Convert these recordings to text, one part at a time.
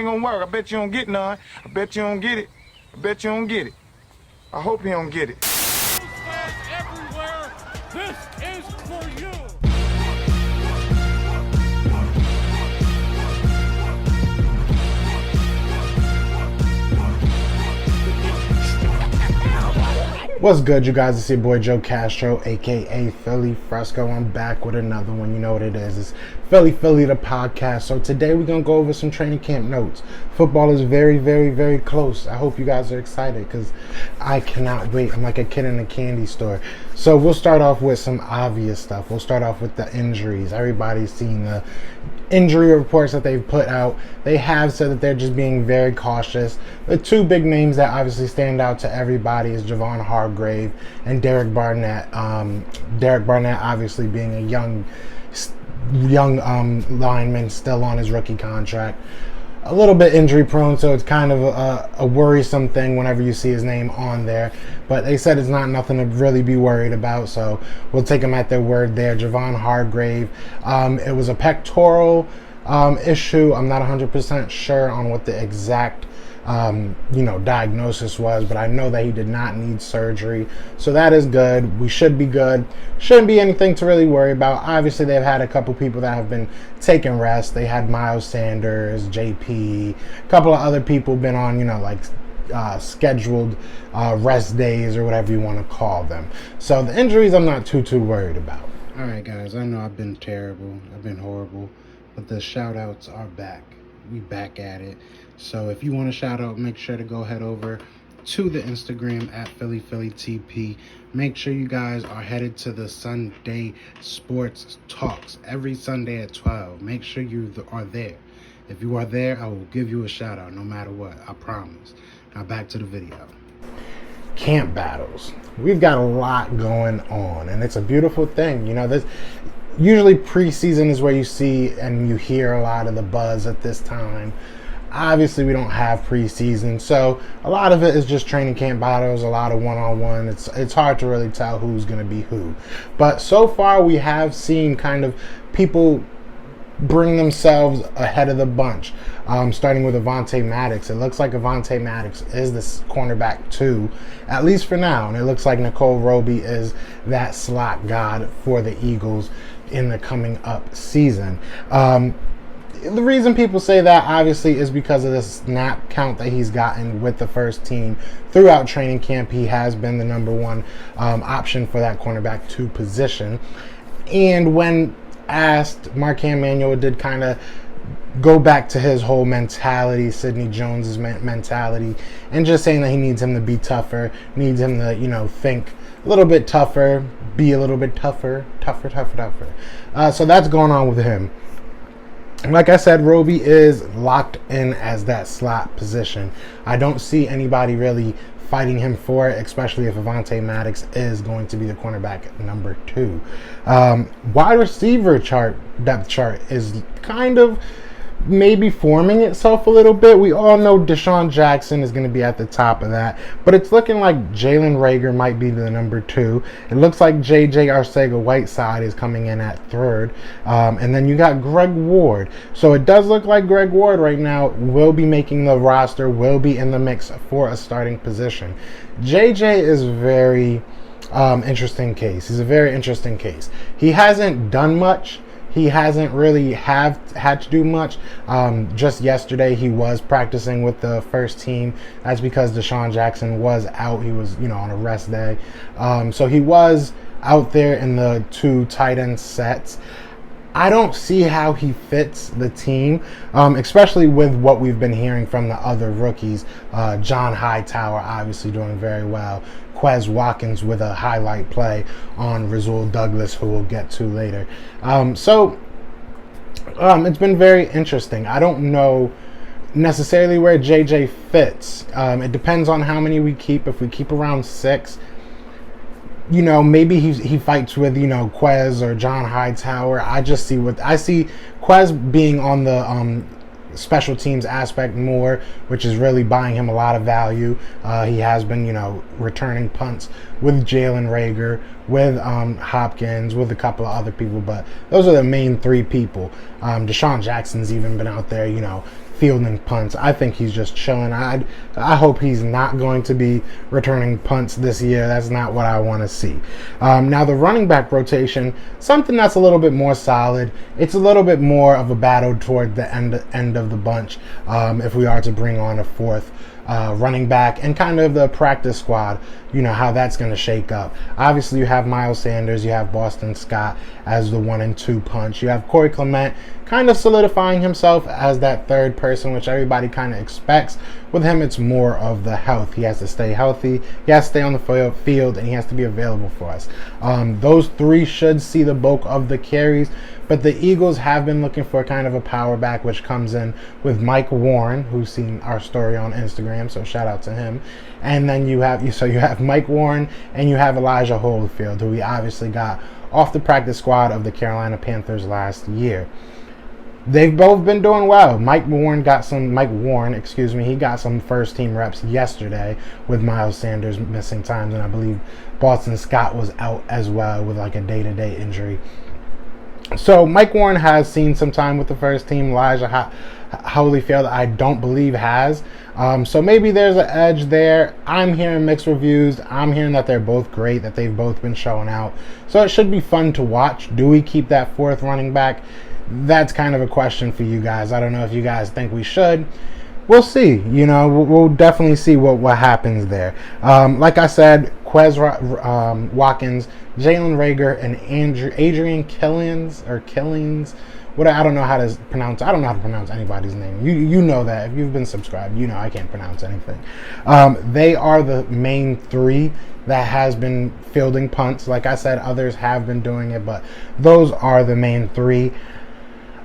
Ain't gonna work. I bet you don't get none. I bet you don't get it. I bet you don't get it. I hope you don't get it. Everywhere, this is for you. What's good, you guys? It's your boy Joe Castro, aka Philly Fresco. I'm back with another one. You know what it is. It's Philly the podcast. So today we're gonna go over some training camp notes. Football is very, very, very close. I hope you guys are excited because I cannot wait. I'm like a kid in a candy store. So we'll start off with some obvious stuff. We'll start off with the injuries. Everybody's seen the injury reports that they've put out. They have said that they're just being very cautious. The two big names that obviously stand out to everybody is Javon Hargrave and Derek Barnett. Derek Barnett obviously being a young lineman still on his rookie contract. A little bit injury prone, so it's kind of a worrisome thing whenever you see his name on there. But they said it's not nothing to really be worried about, so we'll take them at their word there. Javon Hargrave, it was a pectoral issue. I'm not 100% sure on what the exact diagnosis was, but I know that he did not need surgery, so that is good. We should be good. Shouldn't be anything to really worry about. Obviously, they've had a couple people that have been taking rest. They had Miles Sanders, JP, a couple of other people been on, scheduled rest days or whatever you want to call them. So the injuries, I'm not too worried about. All right, guys, I know I've been terrible. I've been horrible, but the shout outs are back. We back at it. So if you want to shout out, make sure to go head over to the Instagram at PhillyTP. Make sure you guys are headed to the Sunday Sports Talks every Sunday at 12. Make sure you are there. If you are there, I will give you a shout out no matter what. I promise. Now back to the video. Camp battles. We've got a lot going on, and it's a beautiful thing. This usually preseason is where you see and you hear a lot of the buzz at this time. Obviously, we don't have preseason, so a lot of it is just training camp battles, a lot of one-on-one. It's hard to really tell who's going to be who. But so far, we have seen kind of people bring themselves ahead of the bunch, starting with Avonte Maddox. It looks like Avonte Maddox is the cornerback 2, at least for now. And it looks like Nicole Roby is that slot god for the Eagles in the coming up season. The reason people say that, obviously, is because of the snap count that he's gotten with the first team throughout training camp. He has been the number one option for that cornerback 2 position. And when asked, Marquand Manuel did kind of go back to his whole mentality, Sidney Jones's mentality, and just saying that he needs him to be tougher, needs him to, think a little bit tougher, be a little bit tougher. So that's going on with him. Like I said, Roby is locked in as that slot position. I don't see anybody really fighting him for it, especially if Avonte Maddox is going to be the cornerback number 2. Wide receiver depth chart is kind of maybe forming itself a little bit. We all know Deshaun Jackson is going to be at the top of that, but it's looking like Jalen Reagor might be the number 2. It looks like JJ Arcega-Whiteside is coming in at 3rd, and then you got Greg Ward. So it does look like Greg Ward right now will be making the roster, will be in the mix for a starting position. JJ is very interesting case. He's a very interesting case. He hasn't done much. He hasn't really had to do much. Just yesterday, he was practicing with the first team. That's because Deshaun Jackson was out. He was, on a rest day. So he was out there in the 2 tight end sets. I don't see how he fits the team, especially with what we've been hearing from the other rookies. John Hightower obviously doing very well. Quez Watkins with a highlight play on Rasul Douglas, who we'll get to later. So it's been very interesting. I don't know necessarily where JJ fits. It depends on how many we keep. If we keep around 6, maybe he fights with, Quez or John Hightower. I see Quez being on the special teams aspect more, which is really buying him a lot of value. He has been, returning punts with Jalen Reagor, with Hopkins, with a couple of other people, but those are the main 3 people. Deshaun Jackson's even been out there, fielding punts. I think he's just chilling. I hope he's not going to be returning punts this year. That's not what I want to see. Now the running back rotation, something that's a little bit more solid. It's a little bit more of a battle toward the end of the bunch if we are to bring on a fourth running back, and kind of the practice squad, you know, how that's going to shake up. Obviously, you have Miles Sanders, you have Boston Scott as the 1 and 2 punch. You have Corey Clement kind of solidifying himself as that third person, which everybody kind of expects. With him, it's more of the health. He has to stay healthy, he has to stay on the field, and he has to be available for us. Those three should see the bulk of the carries, but the Eagles have been looking for kind of a power back, which comes in with Mike Warren, who's seen our story on Instagram, so shout out to him. And then you have Mike Warren and you have Elijah Holyfield, who we obviously got off the practice squad of the Carolina Panthers last year. They've both been doing well. Mike Warren, he got some first team reps yesterday with Miles Sanders missing times, and I believe Boston Scott was out as well with like a day-to-day injury. So Mike Warren has seen some time with the first team. Elijah Holyfield, I don't believe has. So maybe there's an edge there. I'm hearing mixed reviews. I'm hearing that they're both great, that they've both been showing out. So it should be fun to watch. Do we keep that fourth running back? That's kind of a question for you guys. I don't know if you guys think we should. We'll see. You know, we'll definitely see what happens there. Like I said, Quez Watkins, Jalen Reagor, and Adrian Killings. I don't know how to pronounce anybody's name. You know that. If you've been subscribed, you know I can't pronounce anything. They are the main three that has been fielding punts. Like I said, others have been doing it, but those are the main three.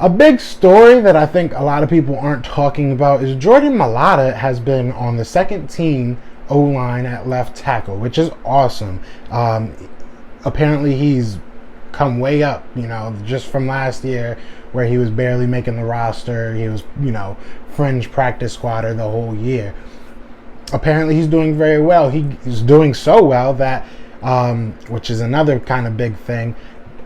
A big story that I think a lot of people aren't talking about is Jordan Mailatta has been on the second team O-line at left tackle, which is awesome. Apparently he's come way up, you know, just from last year where he was barely making the roster. He was, you know, fringe practice squatter the whole year. Apparently he's doing very well. He's doing so well that, which is another kind of big thing,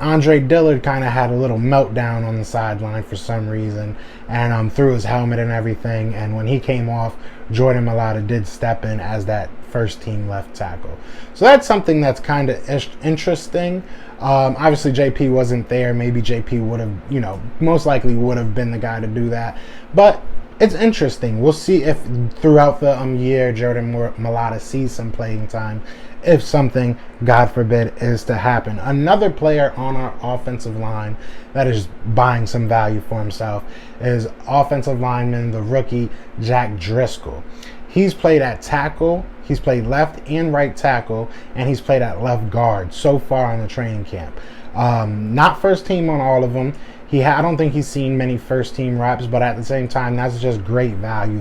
Andre Dillard kind of had a little meltdown on the sideline for some reason and threw his helmet and everything. And when he came off, Jordan Mailatta did step in as that first team left tackle. So that's something that's kind of interesting. Obviously, JP wasn't there. Maybe JP would have, you know, most likely would have been the guy to do that. But it's interesting. We'll see if throughout the year Jordan Mailatta sees some playing time, if something, God forbid, is to happen. Another player on our offensive line that is buying some value for himself is offensive lineman, the rookie, Jack Driscoll. He's played at tackle, he's played left and right tackle, and he's played at left guard so far in the training camp. Not first team on all of them. I don't think he's seen many first team reps, but at the same time, that's just great value.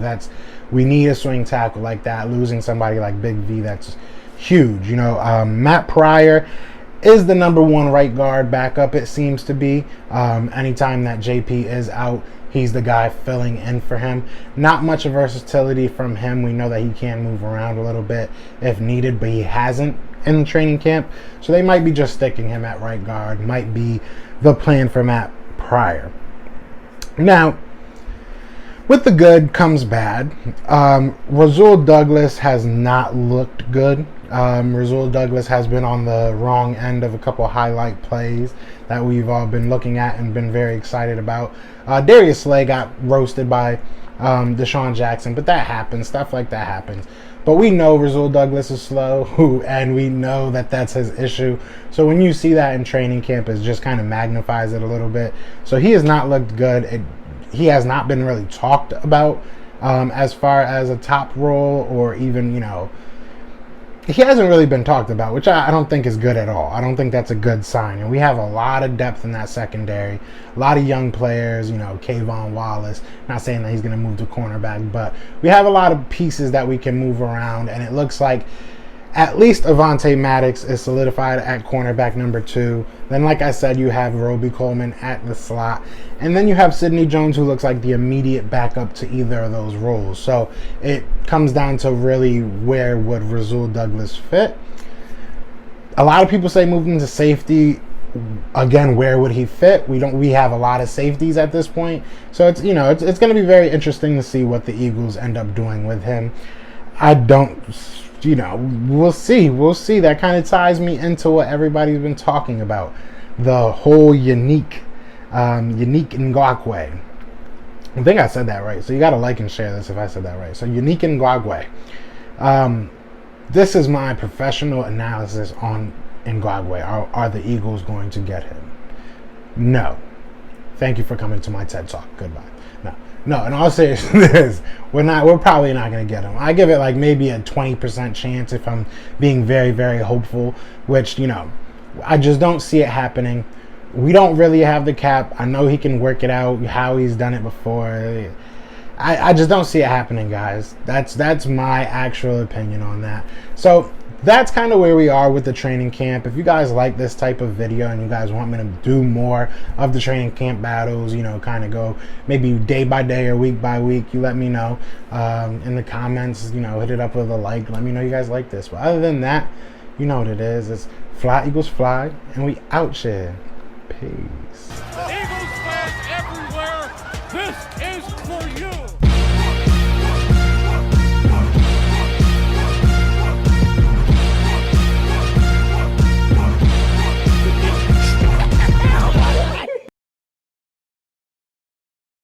We need a swing tackle like that. Losing somebody like Big V, that's huge. You know, Matt Pryor is the number one right guard backup, it seems to be. Anytime that JP is out, he's the guy filling in for him. Not much versatility from him. We know that he can move around a little bit if needed, but he hasn't in the training camp. So they might be just sticking him at right guard. Might be the plan for Matt Pryor. Now, with the good comes bad. Rasul Douglas has not looked good. Rasul Douglas has been on the wrong end of a couple highlight plays that we've all been looking at and been very excited about. Darius Slay got roasted by Deshaun Jackson, but that happens. Stuff like that happens. But we know Rasul Douglas is slow, and we know that that's his issue. So when you see that in training camp, it just kind of magnifies it a little bit. So he has not looked good. He has not been really talked about as far as a top role, or even, you know, he hasn't really been talked about, which I don't think is good at all. I don't think that's a good sign. And we have a lot of depth in that secondary, a lot of young players, you know, Kayvon Wallace. Not saying that he's going to move to cornerback, but we have a lot of pieces that we can move around, and it looks like at least Avonte Maddox is solidified at cornerback number 2. Then, like I said, you have Roby Coleman at the slot. And then you have Sidney Jones, who looks like the immediate backup to either of those roles. So it comes down to really where would Rasul Douglas fit. A lot of people say move him to safety. again, where would he fit? We have a lot of safeties at this point, so it's it's going to be very interesting to see what the Eagles end up doing with him. I don't, we'll see. That kind of ties me into what everybody's been talking about, the whole Yannick Ngakoue. I think I said that right, so you got to like and share this if I said that right. So Yannick Ngakoue. This is my professional analysis on Ngakoue. Are the Eagles going to get him? No. Thank you for coming to my TED Talk. Goodbye. No. In all seriousness, we're probably not going to get him. I give it like maybe a 20% chance if I'm being very, very hopeful, which, I just don't see it happening. We don't really have the cap. I know he can work it out, how he's done it before. I just don't see it happening, guys. That's my actual opinion on that. So that's kind of where we are with the training camp. If you guys like this type of video and you guys want me to do more of the training camp battles, kind of go maybe day by day or week by week, you let me know in the comments. Hit it up with a like. Let me know you guys like this. But other than that, you know what it is. It's Fly Eagles Fly, and we out here. Peace. Eagles fans everywhere, this is for you.